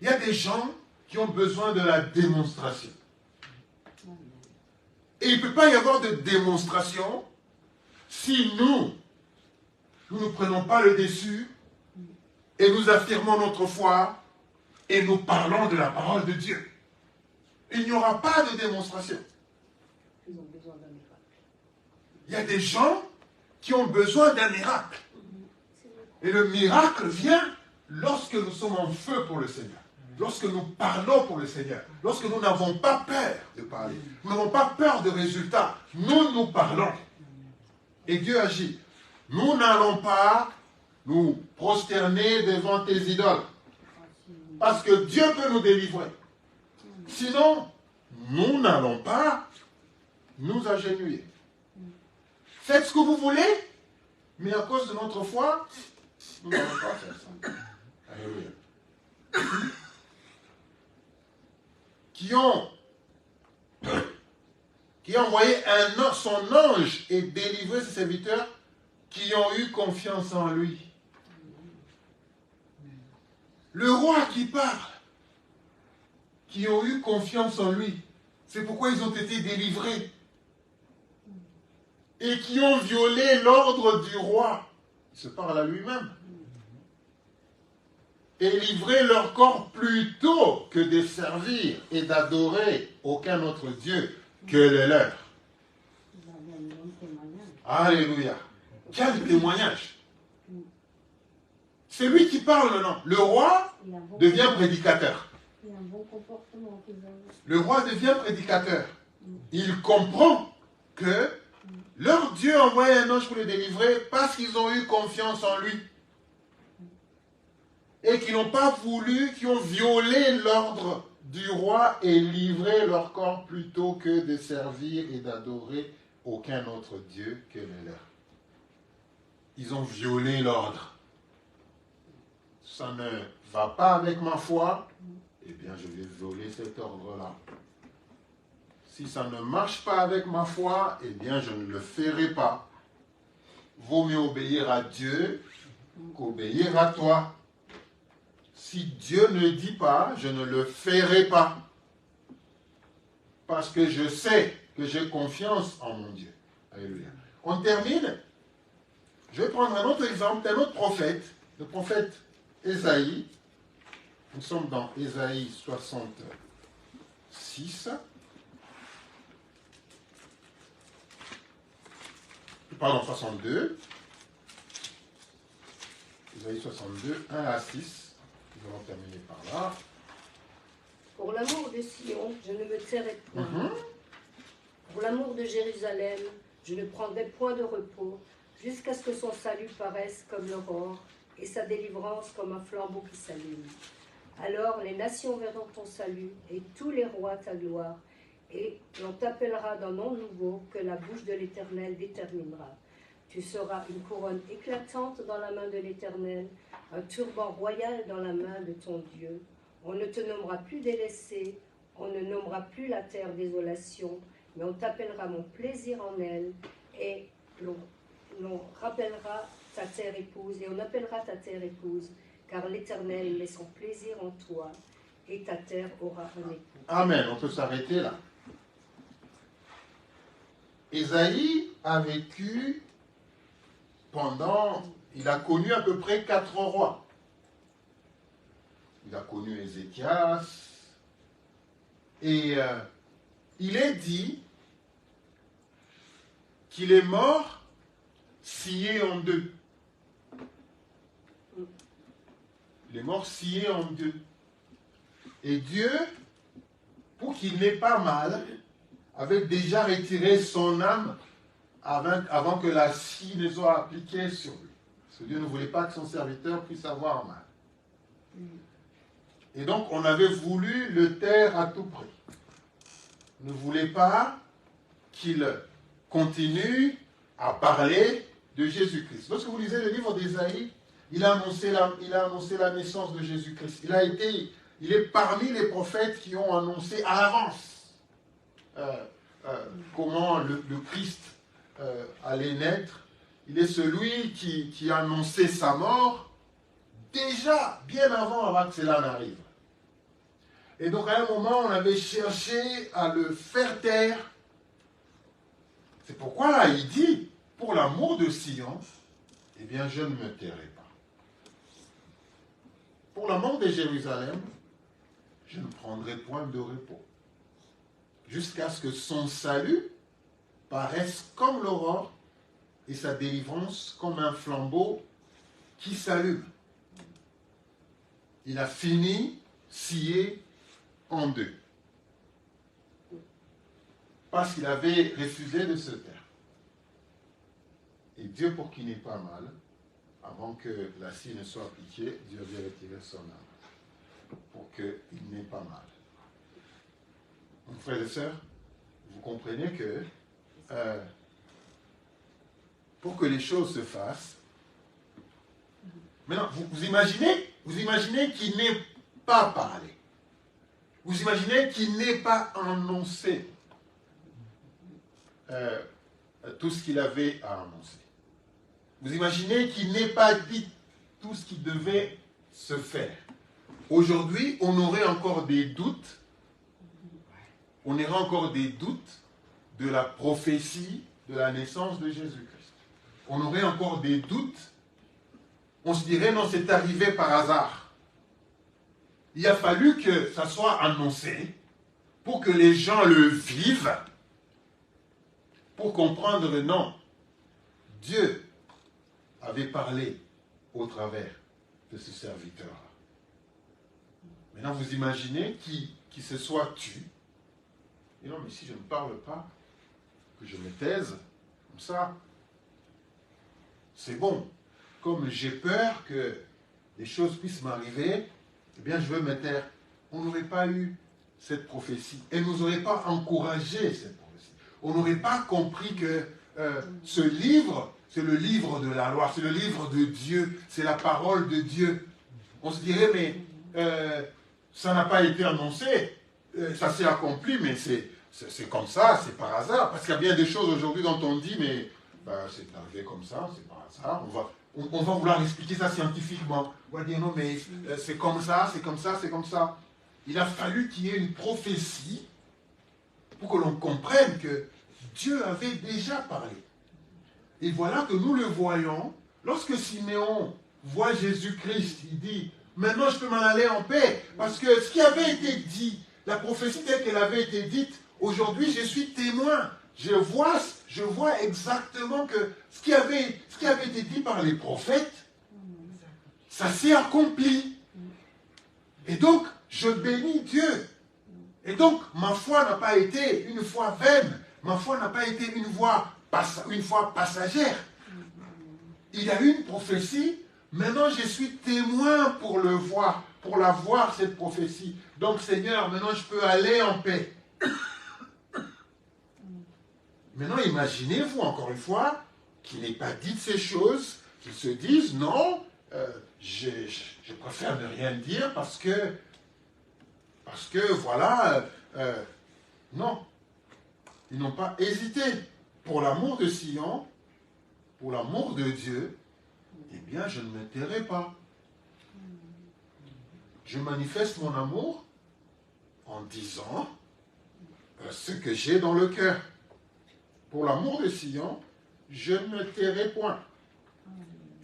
Il y a des gens qui ont besoin de la démonstration. Et il ne peut pas y avoir de démonstration si nous ne prenons pas le dessus et nous affirmons notre foi et nous parlons de la parole de Dieu. Il n'y aura pas de démonstration. Ils ont besoin d'un miracle. Il y a des gens qui ont besoin d'un miracle. Et le miracle vient lorsque nous sommes en feu pour le Seigneur. Lorsque nous parlons pour le Seigneur. Lorsque nous n'avons pas peur de parler. Nous n'avons pas peur de résultats. Nous parlons. Et Dieu agit. Nous n'allons pas nous prosterner devant tes idoles. Parce que Dieu peut nous délivrer. Sinon, nous n'allons pas nous agenouiller. Faites ce que vous voulez, mais à cause de notre foi, nous n'allons pas faire ça. Alléluia. Qui ont envoyé son ange et délivré ses serviteurs qui ont eu confiance en lui. Le roi qui parle, qui ont eu confiance en lui, c'est pourquoi ils ont été délivrés. Et qui ont violé l'ordre du roi. Il se parle à lui-même. et livrer leur corps plutôt que de servir et d'adorer aucun autre Dieu que le leur. Il avait un bon témoignage. Alléluia. Quel témoignage. C'est lui qui parle, non? Le roi Il a un bon devient prédicateur. Il a un bon comportement qu'ils ont. Le roi devient prédicateur. Il comprend que leur Dieu a envoyé un ange pour les délivrer parce qu'ils ont eu confiance en lui. Et qu'ils n'ont pas voulu, qui ont violé l'ordre du roi et livré leur corps plutôt que de servir et d'adorer aucun autre Dieu que le leur. Ils ont violé l'ordre. Ça ne va pas avec ma foi, eh bien je vais violer cet ordre-là. Si ça ne marche pas avec ma foi, eh bien je ne le ferai pas. Vaut mieux obéir à Dieu qu'obéir à toi. Si Dieu ne dit pas, je ne le ferai pas. Parce que je sais que j'ai confiance en mon Dieu. Alléluia. On termine. Je vais prendre un autre exemple d'un autre prophète, le prophète Ésaïe. Nous sommes dans Ésaïe 66. Pardon, 62. Ésaïe 62, 1 à 6. Nous allons terminer par là. Pour l'amour de Sion, je ne me tairai point. Pour l'amour de Jérusalem, je ne prendrai point de repos, jusqu'à ce que son salut paraisse comme l'aurore, et sa délivrance comme un flambeau qui s'allume. Alors les nations verront ton salut, et tous les rois ta gloire, et l'on t'appellera d'un nom nouveau que la bouche de l'Éternel déterminera. Tu seras une couronne éclatante dans la main de l'Éternel, un turban royal dans la main de ton Dieu. On ne te nommera plus délaissé, on ne nommera plus la terre désolation, mais on t'appellera mon plaisir en elle, et l'on rappellera ta terre épouse, et on appellera ta terre épouse, car l'Éternel met son plaisir en toi, et ta terre aura un époux. Amen, on peut s'arrêter là. Ésaïe a vécu il a connu à peu près 4 rois. Il a connu Ézéchias, et il est dit qu'il est mort scié en deux. Il est mort scié en deux. Et Dieu, pour qu'il n'ait pas mal, avait déjà retiré son âme avant que la scie ne soit appliquée sur lui. Parce que Dieu ne voulait pas que son serviteur puisse avoir mal. Et donc, on avait voulu le taire à tout prix. On ne voulait pas qu'il continue à parler de Jésus-Christ. Lorsque vous lisez le livre d'Ésaïe, il a annoncé la naissance de Jésus-Christ. Il est parmi les prophètes qui ont annoncé à l'avance comment le Christ allait naître. Il est celui qui a annoncé sa mort déjà, bien avant que cela n'arrive. Et donc à un moment, on avait cherché à le faire taire. C'est pourquoi là, il dit, pour l'amour de Sion, eh bien, je ne me tairai pas. Pour l'amour de Jérusalem, je ne prendrai point de repos, jusqu'à ce que son salut paraisse comme l'aurore et sa délivrance comme un flambeau qui s'allume. Il a fini scié en deux, parce qu'il avait refusé de se taire. Et Dieu, pour qu'il n'ait pas mal, avant que la scie ne soit appliquée, Dieu avait retiré son âme, pour qu'il n'ait pas mal. Donc, frères et sœurs, vous comprenez que pour que les choses se fassent, maintenant, vous imaginez qu'il n'ait pas parlé. Vous imaginez qu'il n'ait pas annoncé tout ce qu'il avait à annoncer. Vous imaginez qu'il n'ait pas dit tout ce qui devait se faire. Aujourd'hui, on aurait encore des doutes. On aurait encore des doutes de la prophétie de la naissance de Jésus-Christ. On aurait encore des doutes. On se dirait, non, c'est arrivé par hasard. il a fallu que ça soit annoncé pour que les gens le vivent, pour comprendre non. Dieu avait parlé au travers de ce serviteur-là. Maintenant, vous imaginez qui se soit tu. Et non, mais si je ne parle pas, que je me taise, comme ça, c'est bon. Comme j'ai peur que des choses puissent m'arriver, eh bien, je veux me taire. On n'aurait pas eu cette prophétie. Elle ne nous aurait pas encouragé cette prophétie. On n'aurait pas compris que ce livre, c'est le livre de la loi, c'est le livre de Dieu, c'est la parole de Dieu. On se dirait, mais ça n'a pas été annoncé, ça s'est accompli, mais c'est comme ça, c'est par hasard. Parce qu'il y a bien des choses aujourd'hui dont on dit, mais c'est arrivé comme ça, c'est par hasard. On va vouloir expliquer ça scientifiquement. On va dire, non, mais c'est comme ça, c'est comme ça, c'est comme ça. Il a fallu qu'il y ait une prophétie pour que l'on comprenne que Dieu avait déjà parlé. Et voilà que nous le voyons, lorsque Siméon voit Jésus-Christ, il dit, maintenant je peux m'en aller en paix, parce que ce qui avait été dit, la prophétie telle qu'elle avait été dite, aujourd'hui je suis témoin, je vois exactement que ce qui avait été dit par les prophètes, ça s'est accompli. Et donc, je bénis Dieu. Et donc, ma foi n'a pas été une foi vaine, ma foi n'a pas été une foi passagère. Il y a eu une prophétie, maintenant je suis témoin pour le voir, pour la voir cette prophétie. Donc Seigneur, maintenant je peux aller en paix. Maintenant imaginez-vous encore une fois qu'il n'ait pas dit ces choses, qu'ils se disent non, je préfère ne rien dire parce que voilà, non. Ils n'ont pas hésité. Pour l'amour de Sion, pour l'amour de Dieu, eh bien, je ne me tairai pas. Je manifeste mon amour en disant ce que j'ai dans le cœur. Pour l'amour de Sion, je ne me tairai point.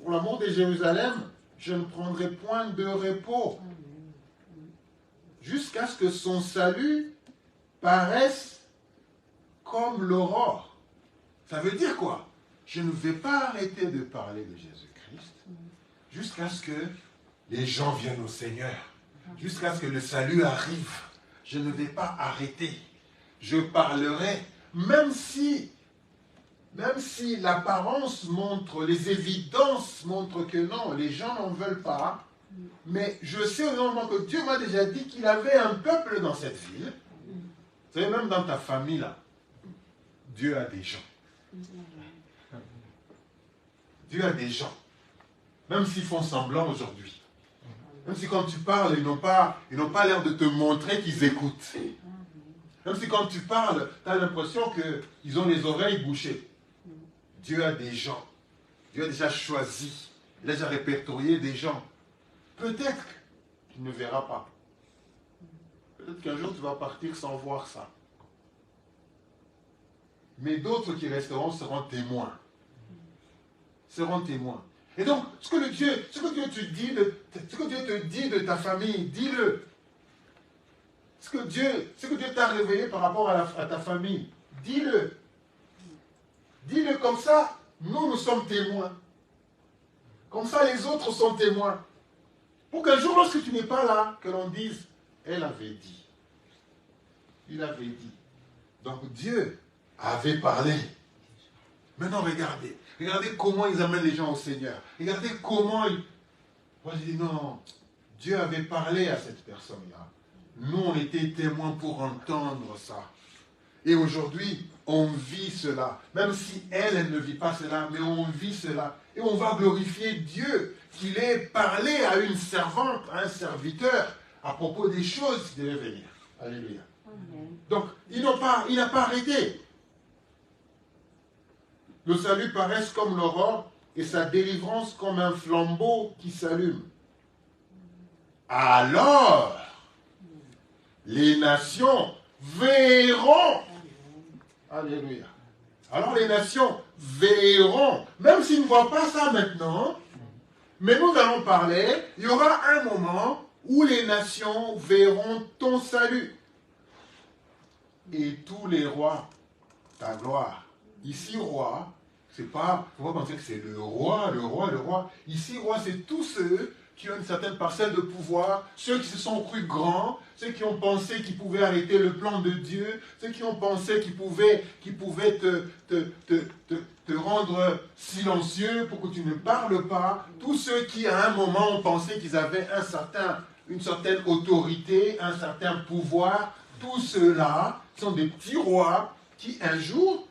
Pour l'amour de Jérusalem, je ne prendrai point de repos. Jusqu'à ce que son salut paraisse comme l'aurore. Ça veut dire quoi? Je ne vais pas arrêter de parler de Jésus-Christ jusqu'à ce que les gens viennent au Seigneur, jusqu'à ce que le salut arrive. Je ne vais pas arrêter. Je parlerai, même si l'apparence montre, les évidences montrent que non, les gens n'en veulent pas. Mais je sais au moment que Dieu m'a déjà dit qu'il avait un peuple dans cette ville. Vous savez, même dans ta famille, là, Dieu a des gens. Dieu a des gens. Même s'ils font semblant aujourd'hui. Même si quand tu parles, ils n'ont pas l'air de te montrer qu'ils écoutent. Même si quand tu parles, tu as l'impression qu'ils ont les oreilles bouchées. Dieu a des gens. Dieu a déjà choisi. Il a déjà répertorié des gens. Peut-être que tu ne verras pas. Peut-être qu'un jour tu vas partir sans voir ça. Mais d'autres qui resteront seront témoins. Seront témoins. Et donc, ce que Dieu te dit de ta famille, dis-le. Ce que Dieu t'a révélé par rapport à ta famille, dis-le. Dis-le comme ça, nous sommes témoins. Comme ça, les autres sont témoins. Pour qu'un jour, lorsque tu n'es pas là, que l'on dise, elle avait dit. Il avait dit. Donc Dieu avait parlé. Maintenant, regardez. Regardez comment ils amènent les gens au Seigneur. Regardez comment ils... Moi, je dis non. Dieu avait parlé à cette personne-là. Nous, on était témoins pour entendre ça. Et aujourd'hui, on vit cela. Même si elle ne vit pas cela, mais on vit cela. Et on va glorifier Dieu qu'il ait parlé à une servante, à un serviteur, à propos des choses qui devaient venir. Alléluia. Donc, il n'a pas arrêté. Le salut paraisse comme l'aurore et sa délivrance comme un flambeau qui s'allume. Alors, les nations verront. Alléluia. Alors les nations verront, même s'ils ne voient pas ça maintenant, mais nous allons parler, il y aura un moment où les nations verront ton salut. Et tous les rois, ta gloire. Ici, roi, c'est pas, il ne faut pas penser que c'est le roi. Ici, roi, c'est tous ceux qui ont une certaine parcelle de pouvoir, ceux qui se sont crus grands, ceux qui ont pensé qu'ils pouvaient arrêter le plan de Dieu, ceux qui ont pensé qu'ils pouvaient te rendre silencieux pour que tu ne parles pas, tous ceux qui à un moment ont pensé qu'ils avaient une certaine autorité, un certain pouvoir, tous ceux-là sont des petits rois qui un jour,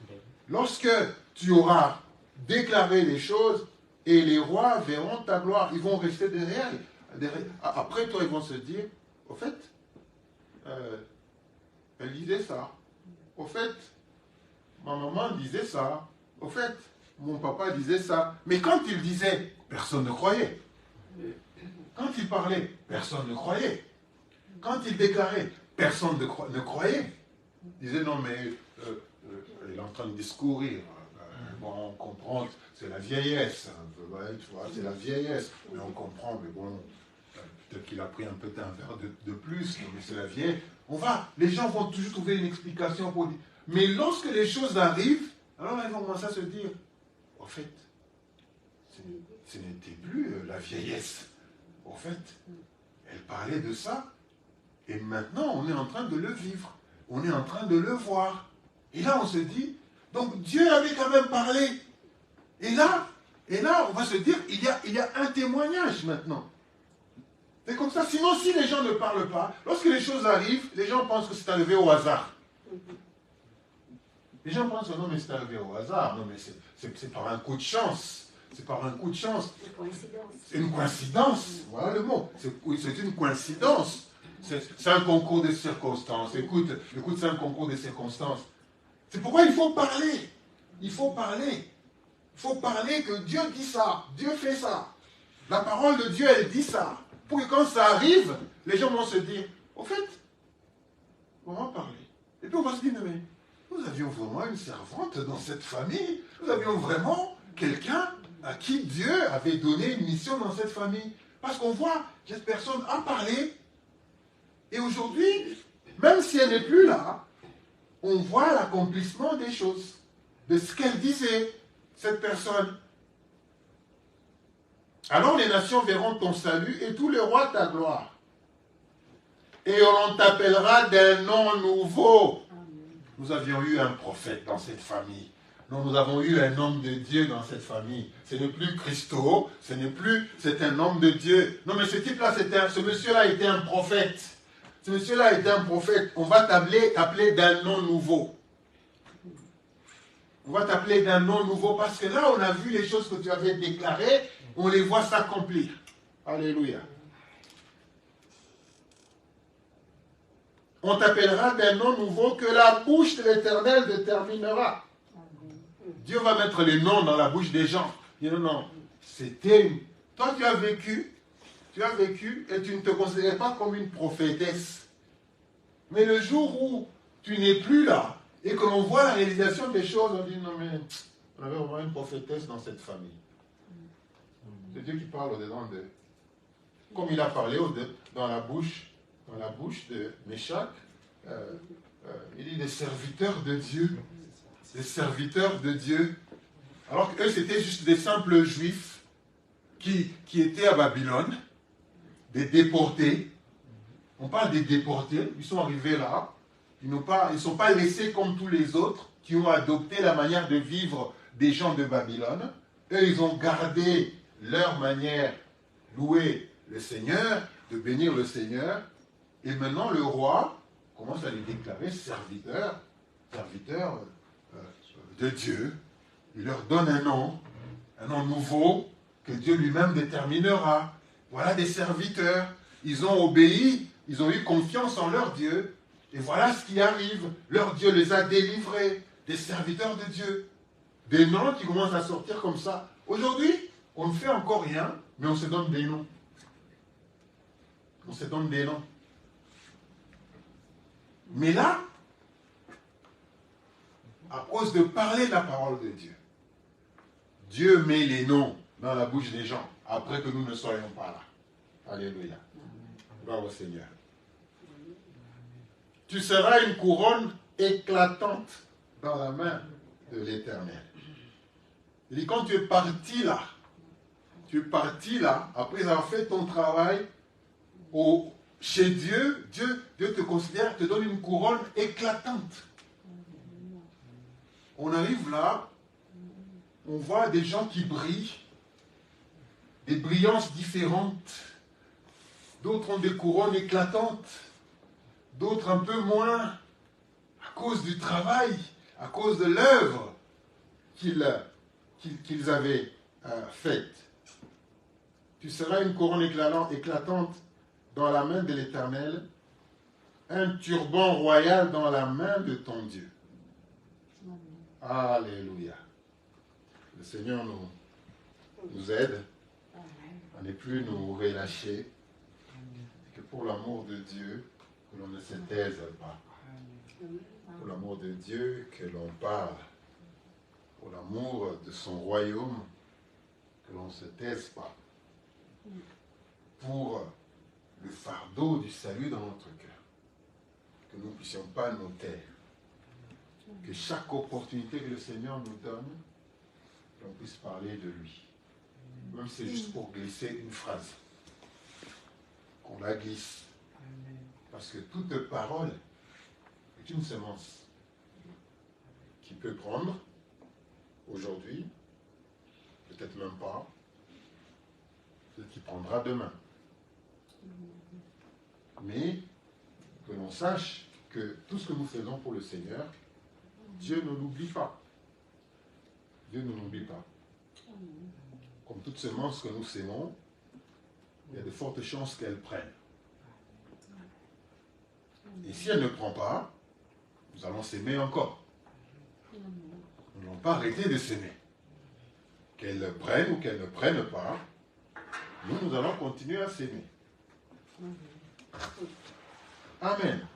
lorsque tu auras déclaré les choses, et les rois verront ta gloire, ils vont rester derrière. Après toi, ils vont se dire, au fait, elle disait ça. Au fait, ma maman disait ça. Au fait, mon papa disait ça. Mais quand il disait, personne ne croyait. Quand il parlait, personne ne croyait. Quand il déclarait, personne ne croyait. Il disait, non mais, elle est en train de discourir. Bon, on comprend, c'est la vieillesse. Ouais, tu vois, c'est la vieillesse. Mais on comprend, mais bon, peut-être qu'il a pris un peu d'un verre de plus, mais c'est la vieillesse. Les gens vont toujours trouver une explication pour dire. Mais lorsque les choses arrivent, alors ils vont commencer à se dire, au fait, ce n'était plus la vieillesse. Au fait, elle parlait de ça, et maintenant on est en train de le vivre. On est en train de le voir. Et là, on se dit, donc Dieu avait quand même parlé. Et là, on va se dire, il y a un témoignage maintenant. C'est comme ça. Sinon, si les gens ne parlent pas, lorsque les choses arrivent, les gens pensent que c'est arrivé au hasard. Les gens pensent que non, mais c'est arrivé au hasard. Non, mais c'est par un coup de chance. C'est par un coup de chance. C'est une coïncidence. Voilà le mot. C'est une coïncidence. C'est un concours de circonstances. Écoute, c'est un concours de circonstances. C'est pourquoi il faut parler. Il faut parler. Il faut parler que Dieu dit ça. Dieu fait ça. La parole de Dieu, elle dit ça. Pour que quand ça arrive, les gens vont se dire, au fait, on va parler. Et puis on va se dire, mais nous avions vraiment une servante dans cette famille. Nous avions vraiment quelqu'un à qui Dieu avait donné une mission dans cette famille. Parce qu'on voit que cette personne a parlé. Et aujourd'hui, même si elle n'est plus là, on voit l'accomplissement des choses, de ce qu'elle disait, cette personne. Alors les nations verront ton salut et tous les rois ta gloire. Et on t'appellera d'un nom nouveau. Nous avions eu un prophète dans cette famille. Nous avons eu un homme de Dieu dans cette famille. Ce n'est plus Christo, c'est un homme de Dieu. Non mais ce type-là, ce monsieur-là était un prophète. Ce monsieur-là était un prophète. On va t'appeler d'un nom nouveau. On va t'appeler d'un nom nouveau parce que là, on a vu les choses que tu avais déclarées, on les voit s'accomplir. Alléluia. On t'appellera d'un nom nouveau que la bouche de l'Éternel déterminera. Dieu va mettre les noms dans la bouche des gens. Non, c'était une... Toi, tu as vécu et tu ne te considérais pas comme une prophétesse. Mais le jour où tu n'es plus là et que l'on voit la réalisation des choses, on dit non mais on avait vraiment une prophétesse dans cette famille. C'est Dieu qui parle au-dedans d'eux. Comme il a parlé dans la bouche de Méchac, il dit des serviteurs de Dieu. Des serviteurs de Dieu. Alors qu'eux c'était juste des simples juifs qui étaient à Babylone, des déportés. On parle des déportés, ils sont arrivés là, ils ne sont pas laissés comme tous les autres qui ont adopté la manière de vivre des gens de Babylone. Eux, ils ont gardé leur manière, louer le Seigneur, de bénir le Seigneur. Et maintenant, le roi commence à les déclarer serviteurs de Dieu. Il leur donne un nom nouveau que Dieu lui-même déterminera. Voilà des serviteurs. Ils ont obéi, ils ont eu confiance en leur Dieu. Et voilà ce qui arrive. Leur Dieu les a délivrés. Des serviteurs de Dieu. Des noms qui commencent à sortir comme ça. Aujourd'hui, on ne fait encore rien, mais on se donne des noms. On se donne des noms. Mais là, à cause de parler de la parole de Dieu, Dieu met les noms dans la bouche des gens, après que nous ne soyons pas là. Alléluia. Gloire au Seigneur. Tu seras une couronne éclatante dans la main de l'Éternel. Il dit, quand tu es parti là, après avoir fait ton travail chez Dieu, Dieu te considère, te donne une couronne éclatante. On arrive là, on voit des gens qui brillent, des brillances différentes. D'autres ont des couronnes éclatantes, d'autres un peu moins, à cause du travail, à cause de l'œuvre qu'ils avaient faite. Tu seras une couronne éclatante dans la main de l'Éternel, un turban royal dans la main de ton Dieu. Alléluia. Le Seigneur nous aide à ne plus nous relâcher, que pour l'amour de Dieu, que l'on ne se taise pas. Pour l'amour de Dieu, que l'on parle. Pour l'amour de son royaume, que l'on ne se taise pas. Pour le fardeau du salut dans notre cœur, que nous ne puissions pas nous taire. Que chaque opportunité que le Seigneur nous donne, qu'on puisse parler de lui. Même si c'est juste pour glisser une phrase. Qu'on la glisse. Parce que toute parole est une semence qui peut prendre aujourd'hui, peut-être même pas, peut-être qu'il prendra demain. Mais que l'on sache que tout ce que nous faisons pour le Seigneur, Dieu ne l'oublie pas. Dieu ne l'oublie pas. Comme toute semence que nous sémons, il y a de fortes chances qu'elle prenne. Et si elle ne prend pas, nous allons s'aimer encore. Nous n'allons pas arrêter de s'aimer. Qu'elle prenne ou qu'elle ne prenne pas, nous allons continuer à s'aimer. Amen.